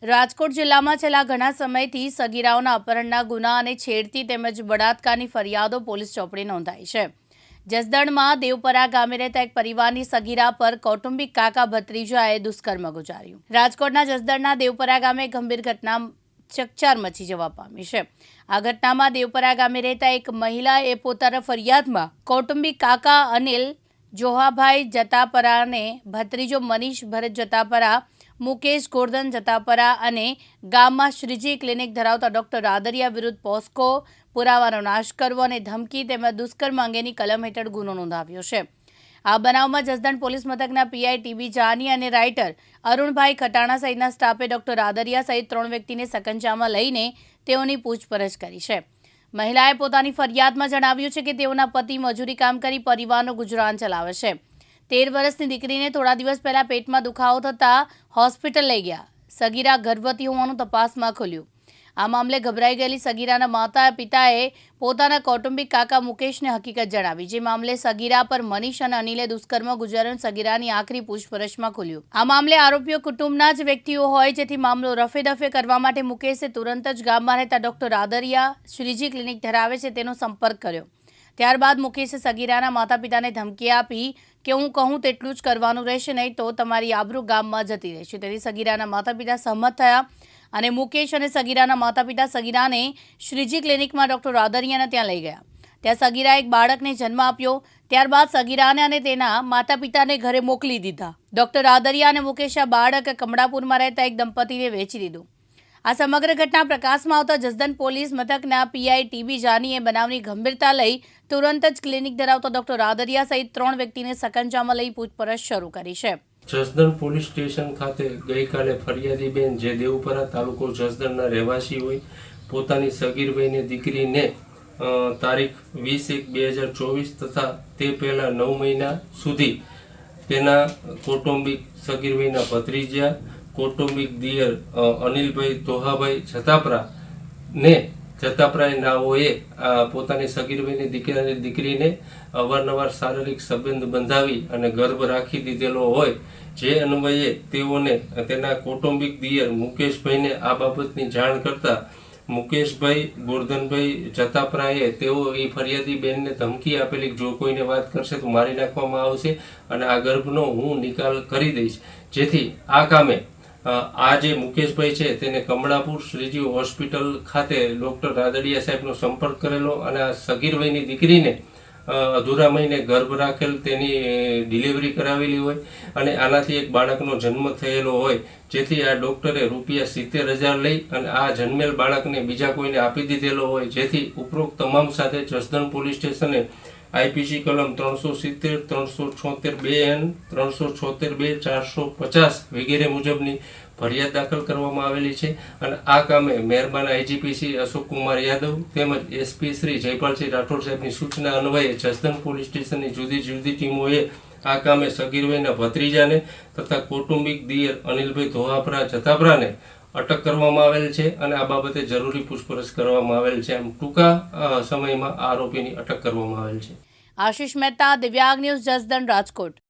રાજકોટ જિલ્લામાં છેલ્લા ઘણા સમયથી સગીરાઓના અપહરણના ગુના અને છેડતી તેમજ બળાત્કારની ફરિયાદો પોલીસ ચોપડે નોંધાઈ છે। જસદણમાં દેવપરા ગામે રહેતા એક પરિવારની સગીરા પર કૌટુંબિક કાકા ભત્રીજાએ દુષ્કર્મ ગુજાર્યું। રાજકોટના જસદણના દેવપરા ગામે ગંભીર ઘટના ચકચાર મચી જવા પામી છે। આ ઘટનામાં દેવપરા ગામે રહેતા એક મહિલાએ પોતાના ફરિયાદમાં કૌટુંબિક કાકા અનિલ જોહાભાઈ જતાપરાને ભત્રીજો મનીષ ભરત જતાપરા, મુકેશ ગોરધન જતાપરા અને ગામમાં શ્રીજી ક્લિનિક ધરાવતા ડોક્ટર રાદરિયા વિરુદ્ધ પોસ્કો પુરાવાનો નાશ કરવો અને ધમકી તેમજ દુષ્કર્મ અંગેની કલમ હેઠળ ગુનો નોંધાવ્યો છે। આ બનાવમાં જસદણ પોલીસ મથકના પીઆઈ ટીબી જાની અને રાઇટર અરુણભાઈ ખટાણા સહિતના સ્ટાફે ડોક્ટર રાદરિયા સહિત 3 વ્યક્તિને સકંજામાં લઈને તેઓની પૂછપરછ કરી છે। મહિલાએ પોતાની ફરિયાદમાં જણાવ્યું છે કે તેઓના પતિ મજૂરી કામ કરી પરિવારનું ગુજરાન ચલાવે છે। 13 વર્ષની દીકરીને થોડા દિવસ પહેલા પેટમાં દુખાવો થતાં હોસ્પિટલ લઈ ગયા। સગીરા ગર્ભવતી હોવાનું તપાસમાં ખુલ્યું। આ મામલે ગભરાઈ ગયેલી સગીરાના માતા પિતાએ પોતાના કૌટુંબિક કાકા મુકેશને હકીકત જણાવી, જે મામલે સગીરા પર મનીષ અને અનિલે દુષ્કર્મ ગુજાર્યું સગીરાની આખરી પૂછપરછમાં ખુલ્યું। આ મામલે આરોપીઓ કુટુંબના જ વ્યક્તિઓ હોય, જેથી મામલો રફેદફે કરવા માટે મુકેશે તુરંત જ ગામમાં રહેતા ડોક્ટર રાદરિયા શ્રીજી ક્લિનિક ધરાવે છે તેનો સંપર્ક કર્યો। ત્યારબાદ મુકેશે સગીરાના માતા પિતાને ધમકી આપી કે હું કહું તેટલું જ કરવાનું રહેશે, નહીં તો તમારી આબરૂ ગામમાં જતી રહેશે। તેથી સગીરાના માતા પિતા સહમત થયા અને મુકેશ અને સગીરાના માતા પિતા સગીરાને શ્રીજી ક્લિનિકમાં ડોક્ટર રાદરિયાને ત્યાં લઈ ગયા। ત્યાં સગીરાએ એક બાળકને જન્મ આપ્યો। ત્યારબાદ સગીરાને અને તેના માતા પિતાને ઘરે મોકલી દીધા। ડોક્ટર રાદરિયા અને મુકેશે આ બાળક કમળાપુરમાં રહેતા એક દંપતીને વેચી દીધું। આ સમગ્ર ઘટના પ્રકાશમાં આવતા જસદણ પોલીસ મથકના પીઆઈ ટીબી જાનીએ બનાવની ગંભીરતા લઈ તુરંત જ ક્લિનિક ધરાવતા ડોક્ટર રાદરિયા સહિત 3 વ્યક્તિને સકંજામાં લઈ પૂછપરછ શરૂ કરી છે। જસદણ પોલીસ સ્ટેશન ખાતે ગઈકાલે ફરિયાદીબેન જે દેવપરા તાલુકો જસદણના રહેવાસી હોય, પોતાની સગીરભાઈને દીકરીને તારીખ 20/1/2024 તથા તે પહેલા 9 મહિના સુધી તેના કૌટુંબિક સગીરભાઈના ભત્રીજા કૌટુંબિક દિયર અનિલભાઈ તોહાભાઈ જતાપરા ને જતાપરાએ નાઓએ પોતાની સગીરભાઈની દીકરીને અવારનવાર શારીરિક સંબંધ બંધાવી અને ગર્ભ રાખી દીધેલો હોય, જે અન્વયે તેઓને તેના કૌટુંબિક દિયર મુકેશભાઈને આ બાબતની જાણ કરતા મુકેશભાઈ ગોરધનભાઈ જતાપરાએ તેઓ એ ફરિયાદી બેનને ધમકી આપેલી જો કોઈને વાત કરશે તો મારી નાખવામાં આવશે અને આ ગર્ભનો હું નિકાલ કરી દઈશ। જેથી આ કામે આ જે મુકેશભાઈ છે તેને કમળાપુર શ્રીજી હોસ્પિટલ ખાતે ડોક્ટર રાદડિયા સાહેબનો સંપર્ક કરેલો અને આ સગીરભાઈની દીકરીને અધૂરા મહિને ગર્ભ રાખેલ તેની ડિલિવરી કરાવેલી હોય અને આનાથી એક બાળકનો જન્મ થયેલો હોય, જેથી આ ડૉક્ટરે ₹70,000 લઈ અને આ જન્મેલ બાળકને બીજા કોઈને આપી દીધેલો હોય, જેથી ઉપરોક્ત તમામ સાથે જસદણ પોલીસ સ્ટેશને આઈપીસી કલમ 370, 376(2)N, 376(2), 450 વગેરે મુજબની ફરિયાદ દાખલ કરવામાં આવેલી છે અને આ કામે મહેરબાન આઈજીપી અશોક કુમાર યાદવ તેમજ એસપી શ્રી જયપાલસિંહ રાઠોડ સાહેબની સૂચના અન્વયે જસદણ પોલીસ સ્ટેશનની જુદી જુદી ટીમોએ આ કામે સગીરભાઈના ભત્રીજાને તથા કૌટુંબિક દિયર અનિલભાઈ ધોહાપરા જતાપરાને અટક કરવામાં આવેલ છે અને આ બાબતે જરૂરી પૂછપરછ કરવામાં આવેલ છે। આમ ટૂંકા સમયમાં આરોપીની અટક કરવામાં આવેલ છે। આશિષ મહેતા, દિવ્યાંગ ન્યૂઝ, જસદણ, રાજકોટ।